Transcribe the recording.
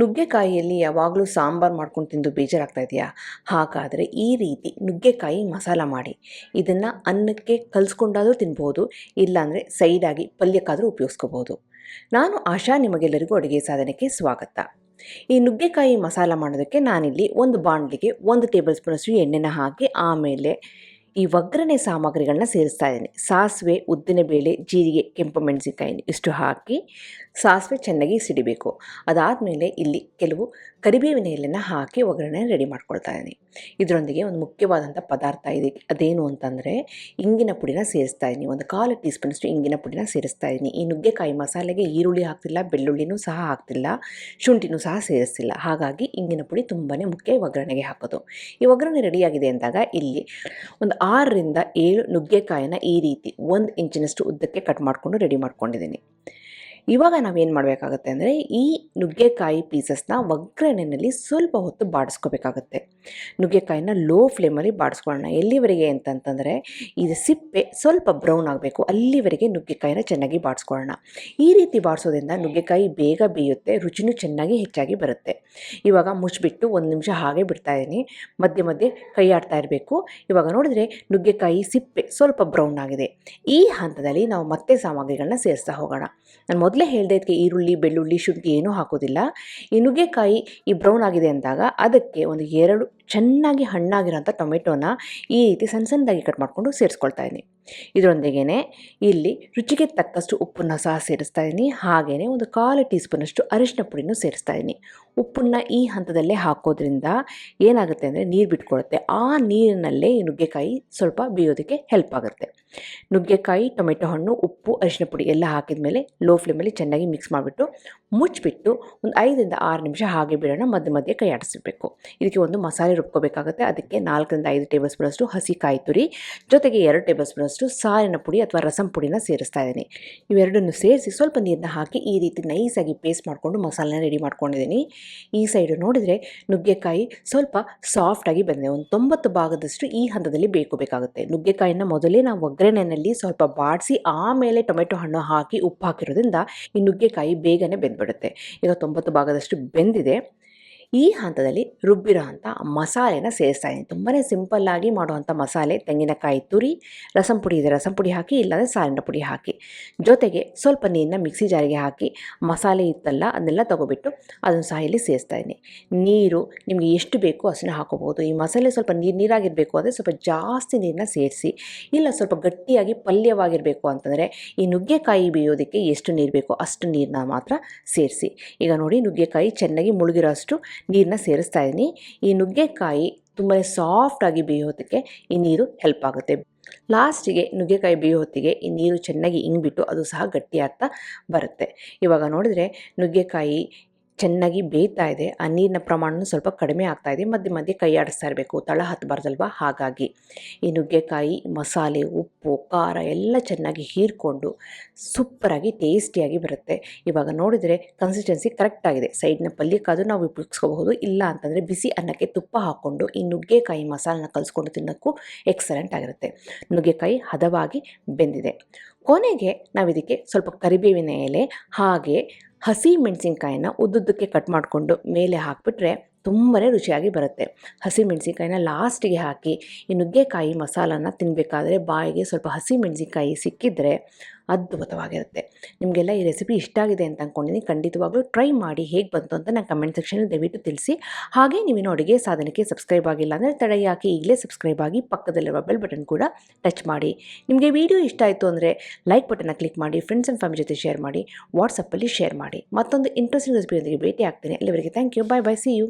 ನುಗ್ಗೆಕಾಯಿಯಲ್ಲಿ ಯಾವಾಗಲೂ ಸಾಂಬಾರು ಮಾಡ್ಕೊಂಡು ತಿಂದು ಬೇಜಾರಾಗ್ತಾ ಇದೆಯಾ? ಹಾಗಾದರೆ ಈ ರೀತಿ ನುಗ್ಗೆಕಾಯಿ ಮಸಾಲ ಮಾಡಿ ಇದನ್ನು ಅನ್ನಕ್ಕೆ ಕಲಿಸ್ಕೊಂಡಾದರೂ ತಿನ್ಬೋದು, ಇಲ್ಲಾಂದರೆ ಸೈಡಾಗಿ ಪಲ್ಯಕ್ಕಾದರೂ ಉಪಯೋಗಿಸ್ಕೋಬೋದು. ನಾನು ಆಶಾ, ನಿಮಗೆಲ್ಲರಿಗೂ ಅಡುಗೆ ಸಾಧನಕ್ಕೆ ಸ್ವಾಗತ. ಈ ನುಗ್ಗೆಕಾಯಿ ಮಸಾಲ ಮಾಡೋದಕ್ಕೆ ನಾನಿಲ್ಲಿ ಒಂದು ಬಾಣಲಿಗೆ 1 ಟೇಬಲ್ ಸ್ಪೂನಷ್ಟು ಎಣ್ಣೆನ ಹಾಕಿ ಆಮೇಲೆ ಈ ಒಗ್ಗರಣೆ ಸಾಮಗ್ರಿಗಳನ್ನ ಸೇರಿಸ್ತಾ ಇದ್ದೀನಿ. ಸಾಸಿವೆ, ಉದ್ದಿನಬೇಳೆ, ಜೀರಿಗೆ, ಕೆಂಪು ಮೆಣಸಿನಕಾಯಿ ಇಷ್ಟು ಹಾಕಿ ಸಾಸಿವೆ ಚೆನ್ನಾಗಿ ಸಿಡಿಬೇಕು. ಅದಾದಮೇಲೆ ಇಲ್ಲಿ ಕೆಲವು ಕರಿಬೇವಿನ ಎಲೆನ ಹಾಕಿ ಒಗ್ಗರಣೆ ರೆಡಿ ಮಾಡ್ಕೊಳ್ತಾ ಇದ್ದೀನಿ. ಇದರೊಂದಿಗೆ ಒಂದು ಮುಖ್ಯವಾದಂಥ ಪದಾರ್ಥ ಇದೆ, ಅದೇನು ಅಂತಂದರೆ ಇಂಗಿನ ಪುಡಿನ ಸೇರಿಸ್ತಾ ಇದ್ದೀನಿ. ಒಂದು 1/4 ಟೀ ಸ್ಪೂನಷ್ಟು ಇಂಗಿನ ಪುಡಿನ ಸೇರಿಸ್ತಾ ಇದ್ದೀನಿ. ಈ ನುಗ್ಗೆಕಾಯಿ ಮಸಾಲೆಗೆ ಈರುಳ್ಳಿ ಹಾಕ್ತಿಲ್ಲ, ಬೆಳ್ಳುಳ್ಳಿನೂ ಸಹ ಹಾಕ್ತಿಲ್ಲ, ಶುಂಠಿನೂ ಸಹ ಸೇರಿಸ್ತಿಲ್ಲ. ಹಾಗಾಗಿ ಇಂಗಿನ ಪುಡಿ ತುಂಬಾ ಮುಖ್ಯ ಒಗ್ಗರಣೆಗೆ ಹಾಕೋದು. ಈ ಒಗ್ಗರಣೆ ರೆಡಿಯಾಗಿದೆ ಅಂದಾಗ ಇಲ್ಲಿ ಒಂದು 6ರಿಂದ 7 ನುಗ್ಗೆಕಾಯಿನ ಈ ರೀತಿ 1 ಇಂಚಿನಷ್ಟು ಉದ್ದಕ್ಕೆ ಕಟ್ ಮಾಡಿಕೊಂಡು ರೆಡಿ ಮಾಡ್ಕೊಂಡಿದ್ದೀನಿ. ಇವಾಗ ನಾವೇನು ಮಾಡಬೇಕಾಗತ್ತೆ ಅಂದರೆ ಈ ನುಗ್ಗೆಕಾಯಿ ಪೀಸಸ್ನ ಒಗ್ಗರಣೆಯಲ್ಲಿ ಸ್ವಲ್ಪ ಹೊತ್ತು ಬಾಡಿಸ್ಕೋಬೇಕಾಗತ್ತೆ. ನುಗ್ಗೆಕಾಯಿನ ಲೋ ಫ್ಲೇಮಲ್ಲಿ ಬಾಡಿಸ್ಕೊಳ್ಳೋಣ. ಎಲ್ಲಿವರೆಗೆ ಅಂತಂತಂದರೆ ಇದು ಸಿಪ್ಪೆ ಸ್ವಲ್ಪ ಬ್ರೌನ್ ಆಗಬೇಕು, ಅಲ್ಲಿವರೆಗೆ ನುಗ್ಗೆಕಾಯಿನ ಚೆನ್ನಾಗಿ ಬಾಡಿಸ್ಕೊಳ್ಳೋಣ. ಈ ರೀತಿ ಬಾಡಿಸೋದ್ರಿಂದ ನುಗ್ಗೆಕಾಯಿ ಬೇಗ ಬೇಯುತ್ತೆ, ರುಚಿನೂ ಚೆನ್ನಾಗಿ ಹೆಚ್ಚಾಗಿ ಬರುತ್ತೆ. ಇವಾಗ ಮುಚ್ಚಿಬಿಟ್ಟು 1 ನಿಮಿಷ ಹಾಗೆ ಬಿಡ್ತಾಯಿದ್ದೀನಿ. ಮಧ್ಯೆ ಮಧ್ಯೆ ಕೈ ಆಡ್ತಾ ಇರಬೇಕು. ಇವಾಗ ನೋಡಿದ್ರೆ ನುಗ್ಗೆಕಾಯಿ ಸಿಪ್ಪೆ ಸ್ವಲ್ಪ ಬ್ರೌನ್ ಆಗಿದೆ. ಈ ಹಂತದಲ್ಲಿ ನಾವು ಮತ್ತೆ ಸಾಮಗ್ರಿಗಳನ್ನ ಸೇರಿಸ್ತಾ ಹೋಗೋಣ. ನಾನು ಮೊದಲೇ ಹೇಳಿದೆ, ಇದಕ್ಕೆ ಈರುಳ್ಳಿ, ಬೆಳ್ಳುಳ್ಳಿ, ಶುಂಠಿ ಏನೂ ಹಾಕೋದಿಲ್ಲ. ಈ ನುಗ್ಗೆಕಾಯಿ ಈ ಬ್ರೌನ್ ಆಗಿದೆ ಅಂದಾಗ ಅದಕ್ಕೆ ಒಂದು 2 ಚೆನ್ನಾಗಿ ಹಣ್ಣಾಗಿರೋಂಥ ಟೊಮೆಟೊನ ಈ ರೀತಿ ಸಣ್ಣ ಸಣ್ಣದಾಗಿ ಕಟ್ ಮಾಡಿಕೊಂಡು ಸೇರಿಸ್ಕೊಳ್ತಾ ಇದ್ದೀನಿ. ಇದರೊಂದಿಗೆ ಇಲ್ಲಿ ರುಚಿಗೆ ತಕ್ಕಷ್ಟು ಉಪ್ಪನ್ನು ಸಹ ಸೇರಿಸ್ತಾ ಇದ್ದೀನಿ. ಹಾಗೆಯೇ ಒಂದು 1/4 ಟೀ ಸ್ಪೂನಷ್ಟು ಅರಿಶಿನ ಪುಡಿನೂ ಸೇರಿಸ್ತಾ ಇದ್ದೀನಿ. ಉಪ್ಪನ್ನು ಈ ಹಂತದಲ್ಲೇ ಹಾಕೋದ್ರಿಂದ ಏನಾಗುತ್ತೆ ಅಂದರೆ ನೀರು ಬಿಟ್ಕೊಳ್ಳುತ್ತೆ. ಆ ನೀರಿನಲ್ಲೇ ಈ ನುಗ್ಗೆಕಾಯಿ ಸ್ವಲ್ಪ ಬೇಯೋದಕ್ಕೆ ಹೆಲ್ಪ್ ಆಗುತ್ತೆ. ನುಗ್ಗೆಕಾಯಿ, ಟೊಮೆಟೊ ಹಣ್ಣು, ಉಪ್ಪು, ಅರಿಶಿನ ಪುಡಿ ಎಲ್ಲ ಹಾಕಿದ ಮೇಲೆ ಲೋ ಫ್ಲೇಮಲ್ಲಿ ಚೆನ್ನಾಗಿ ಮಿಕ್ಸ್ ಮಾಡಿಬಿಟ್ಟು ಮುಚ್ಚಿಬಿಟ್ಟು ಒಂದು 5ರಿಂದ 6 ನಿಮಿಷ ಹಾಗೆ ಬಿಡೋಣ. ಮಧ್ಯೆ ಮಧ್ಯೆ ಕೈ ಆಡಿಸಬೇಕು. ಇದಕ್ಕೆ ಒಂದು ಮಸಾಲೆ ರುಬ್ಕೋಬೇಕಾಗುತ್ತೆ. ಅದಕ್ಕೆ 4ರಿಂದ 5 ಟೇಬಲ್ ಸ್ಪೂನಷ್ಟು ಹಸಿ ಕಾಯಿ ತುರಿ ಜೊತೆಗೆ 2 ಟೇಬಲ್ ಸ್ಪೂನಷ್ಟು ಸಾರಿನ ಪುಡಿ ಅಥವಾ ರಸಂ ಪುಡಿನ ಸೇರಿಸ್ತಾ ಇದ್ದೀನಿ. ಇವೆರಡನ್ನು ಸೇರಿಸಿ ಸ್ವಲ್ಪ ನೀರನ್ನ ಹಾಕಿ ಈ ರೀತಿ ನೈಸಾಗಿ ಪೇಸ್ಟ್ ಮಾಡಿಕೊಂಡು ಮಸಾಲೆನ ರೆಡಿ ಮಾಡ್ಕೊಂಡಿದ್ದೀನಿ. ಈ ಸೈಡು ನೋಡಿದರೆ ನುಗ್ಗೆಕಾಯಿ ಸ್ವಲ್ಪ ಸಾಫ್ಟಾಗಿ ಬಂದಿದೆ. ಒಂದು 90 ಭಾಗದಷ್ಟು ಈ ಹಂತದಲ್ಲಿ ಬೇಕಬೇಕಾಗುತ್ತೆ. ನುಗ್ಗೆಕಾಯಿನ ಮೊದಲೇ ನಾವು ಒಗ್ಗರಣೆಯಲ್ಲಿ ಸ್ವಲ್ಪ ಬಾಡಿಸಿ ಆಮೇಲೆ ಟೊಮೆಟೊ ಹಣ್ಣು ಹಾಕಿ ಉಪ್ಪು ಹಾಕಿರೋದ್ರಿಂದ ಈ ನುಗ್ಗೆಕಾಯಿ ಬೇಗನೆ ಬೆಂದ್ಬಿಡುತ್ತೆ. ಈಗ 90 ಭಾಗದಷ್ಟು ಬೆಂದಿದೆ. ಈ ಹಂತದಲ್ಲಿ ರುಬ್ಬಿರೋ ಅಂಥ ಮಸಾಲೆನ ಸೇರಿಸ್ತಾ ಇದ್ದೀನಿ. ತುಂಬಾ ಸಿಂಪಲ್ಲಾಗಿ ಮಾಡುವಂಥ ಮಸಾಲೆ. ತೆಂಗಿನಕಾಯಿ ತುರಿ, ರಸಂ ಪುಡಿ ಇದೆ, ರಸಂ ಪುಡಿ ಹಾಕಿ, ಇಲ್ಲಾಂದರೆ ಸಾರಿನ ಪುಡಿ ಹಾಕಿ, ಜೊತೆಗೆ ಸ್ವಲ್ಪ ನೀರನ್ನ ಮಿಕ್ಸಿ ಜಾರಿಗೆ ಹಾಕಿ ಮಸಾಲೆ ಇತ್ತಲ್ಲ ಅದನ್ನೆಲ್ಲ ತೊಗೊಬಿಟ್ಟು ಅದನ್ನು ಸಹ ಇಲ್ಲಿ ಸೇರಿಸ್ತಾ ಇದ್ದೀನಿ. ನೀರು ನಿಮಗೆ ಎಷ್ಟು ಬೇಕೋ ಅಷ್ಟನ್ನು ಹಾಕೋಬೋದು. ಈ ಮಸಾಲೆ ಸ್ವಲ್ಪ ನೀರಾಗಿರಬೇಕು ಅಂದರೆ ಸ್ವಲ್ಪ ಜಾಸ್ತಿ ನೀರನ್ನ ಸೇರಿಸಿ, ಇಲ್ಲ ಸ್ವಲ್ಪ ಗಟ್ಟಿಯಾಗಿ ಪಲ್ಯವಾಗಿರಬೇಕು ಅಂತಂದರೆ ಈ ನುಗ್ಗೆಕಾಯಿ ಬೇಯೋದಕ್ಕೆ ಎಷ್ಟು ನೀರು ಬೇಕೋ ಅಷ್ಟು ನೀರನ್ನ ಮಾತ್ರ ಸೇರಿಸಿ. ಈಗ ನೋಡಿ, ನುಗ್ಗೆಕಾಯಿ ಚೆನ್ನಾಗಿ ಮುಳುಗಿರೋ ಅಷ್ಟು ನೀರನ್ನ ಸೇರಿಸ್ತಾ ಇದ್ದೀನಿ. ಈ ನುಗ್ಗೆಕಾಯಿ ತುಂಬಾ ಸಾಫ್ಟಾಗಿ ಬೇಯೋದಕ್ಕೆ ಈ ನೀರು ಹೆಲ್ಪ್ ಆಗುತ್ತೆ. ಲಾಸ್ಟಿಗೆ ನುಗ್ಗೆಕಾಯಿ ಬೇಯೋ ಹೊತ್ತಿಗೆ ಈ ನೀರು ಚೆನ್ನಾಗಿ ಇಂಗಿಬಿಟ್ಟು ಅದು ಸಹ ಗಟ್ಟಿಯಾಗ್ತಾ ಬರುತ್ತೆ. ಇವಾಗ ನೋಡಿದರೆ ನುಗ್ಗೆಕಾಯಿ ಚೆನ್ನಾಗಿ ಬೇಯ್ತಾ ಇದೆ. ಆ ನೀರಿನ ಪ್ರಮಾಣನೂ ಸ್ವಲ್ಪ ಕಡಿಮೆ ಆಗ್ತಾ ಇದೆ. ಮಧ್ಯೆ ಮಧ್ಯೆ ಕೈ ಆಡಿಸ್ತಾ ಇರಬೇಕು, ತಳ ಹತ್ತಬಾರ್ದಲ್ವ. ಹಾಗಾಗಿ ಈ ನುಗ್ಗೆಕಾಯಿ ಮಸಾಲೆ, ಉಪ್ಪು, ಖಾರ ಎಲ್ಲ ಚೆನ್ನಾಗಿ ಹೀರ್ಕೊಂಡು ಸೂಪರಾಗಿ ಟೇಸ್ಟಿಯಾಗಿ ಬರುತ್ತೆ. ಇವಾಗ ನೋಡಿದರೆ ಕನ್ಸಿಸ್ಟೆನ್ಸಿ ಕರೆಕ್ಟಾಗಿದೆ. ಸೈಡ್ನ ಪಲ್ಯಕ್ಕಾದರೂ ನಾವು ಉಪಯೋಗಿಸ್ಕೋಬಹುದು, ಇಲ್ಲ ಅಂತಂದರೆ ಬಿಸಿ ಅನ್ನಕ್ಕೆ ತುಪ್ಪ ಹಾಕ್ಕೊಂಡು ಈ ನುಗ್ಗೆಕಾಯಿ ಮಸಾಲನ್ನ ಕಲಿಸ್ಕೊಂಡು ತಿನ್ನೋಕ್ಕೂ ಎಕ್ಸಲೆಂಟ್ ಆಗಿರುತ್ತೆ. ನುಗ್ಗೆಕಾಯಿ ಹದವಾಗಿ ಬೆಂದಿದೆ. ಕೊನೆಗೆ ನಾವು ಇದಕ್ಕೆ ಸ್ವಲ್ಪ ಕರಿಬೇವಿನ ಎಲೆ ಹಾಗೆ ಹಸಿ ಮೆಣಸಿನ್ಕಾಯಿನ ಉದ್ದುದ್ದಕ್ಕೆ ಕಟ್ ಮಾಡಿಕೊಂಡು ಮೇಲೆ ಹಾಕಿಬಿಟ್ರೆ ತುಂಬಾ ರುಚಿಯಾಗಿ ಬರುತ್ತೆ. ಹಸಿ ಮೆಣಸಿನ್ಕಾಯಿನ ಲಾಸ್ಟಿಗೆ ಹಾಕಿ ಈ ನುಗ್ಗೆಕಾಯಿ ಮಸಾಲನ ತಿನ್ನಬೇಕಾದ್ರೆ ಬಾಯಿಗೆ ಸ್ವಲ್ಪ ಹಸಿ ಮೆಣಸಿನ್ಕಾಯಿ ಸಿಕ್ಕಿದರೆ ಅದ್ಭುತವಾಗಿರುತ್ತೆ. ನಿಮಗೆಲ್ಲ ಈ ರೆಸಿಪಿ ಇಷ್ಟ ಆಗಿದೆ ಅಂತ ಅಂದ್ಕೊಂಡಿದ್ದೀನಿ. ಖಂಡಿತವಾಗ್ಲೂ ಟ್ರೈ ಮಾಡಿ. ಹೇಗೆ ಬಂತು ಅಂತ ನಾನು ಕಮೆಂಟ್ ಸೆಕ್ಷನಲ್ಲಿ ದಯವಿಟ್ಟು ತಿಳಿಸಿ. ಹಾಗೆ ನೀವೇನು ಅಡುಗೆ ಸಾಧನಕ್ಕೆ ಸಬ್ಸ್ಕ್ರೈಬ್ ಆಗಿಲ್ಲ ಅಂದರೆ ತಡ ಯಾಕೆ ಈಗಲೇ ಸಬ್ಸ್ಕ್ರೈಬ್ ಆಗಿ ಪಕ್ಕದಲ್ಲಿರುವ ಬೆಲ್ ಬಟನ್ ಕೂಡ ಟಚ್ ಮಾಡಿ. ನಿಮಗೆ ವಿಡಿಯೋ ಇಷ್ಟ ಆಯಿತು ಅಂದರೆ ಲೈಕ್ ಬಟನ್ನ ಕ್ಲಿಕ್ ಮಾಡಿ, ಫ್ರೆಂಡ್ಸ್ ಆ್ಯಂಡ್ ಫ್ಯಾಮಿಲಿ ಜೊತೆ ಶೇರ್ ಮಾಡಿ, ವಾಟ್ಸಪ್ಪಲ್ಲಿ ಶೇರ್ ಮಾಡಿ. ಮತ್ತೊಂದು ಇಂಟ್ರೆಸ್ಟಿಂಗ್ ರೆಸಿಪಿಯೊಂದಿಗೆ ಭೇಟಿ ಆಗ್ತೀನಿ. ಅಲ್ಲಿವರೆಗೆ thank you, bye bye, see you.